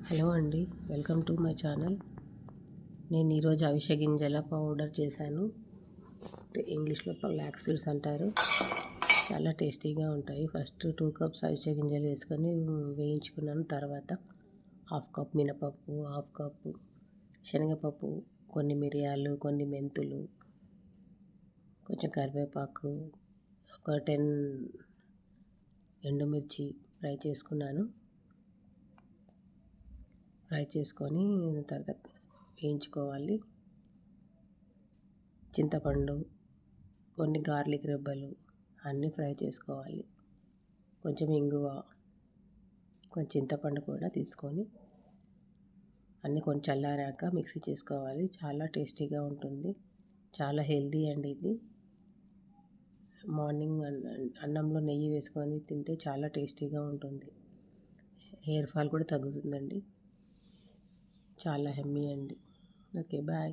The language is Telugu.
హలో అండి, వెల్కమ్ టు మై ఛానల్. నేను ఈరోజు అవిసె గింజల పౌడర్ చేశాను. ఇంగ్లీష్లో ఫ్లాక్స్ సీడ్స్ అంటారు. చాలా టేస్టీగా ఉంటాయి. ఫస్ట్ 2 కప్స్ అవిసె గింజలు వేసుకొని వేయించుకున్నాను. తర్వాత 1/2 కప్ మినపప్పు, 1/2 కప్పు శనగపప్పు, కొన్ని మిరియాలు, కొన్ని మెంతులు, కొంచెం కరివేపాకు, ఒక 10 ఎండుమిర్చి ఫ్రై చేసుకున్నాను. ఫ్రై చేసుకొని తర్వాత వేయించుకోవాలి. చింతపండు, కొన్ని గార్లిక్ రెబ్బలు అన్నీ ఫ్రై చేసుకోవాలి. కొంచెం ఇంగువ, కొంచెం చింతపండు కూడా తీసుకొని అన్నీ కొంచెం చల్లారాక మిక్సీ చేసుకోవాలి. చాలా టేస్టీగా ఉంటుంది. చాలా హెల్దీ అండి ఇది. మార్నింగ్ అన్నంలో నెయ్యి వేసుకొని తింటే చాలా టేస్టీగా ఉంటుంది. హెయిర్ ఫాల్ కూడా తగ్గుతుందండి. చాలా హెమ్మీ అండి. Okay, bye.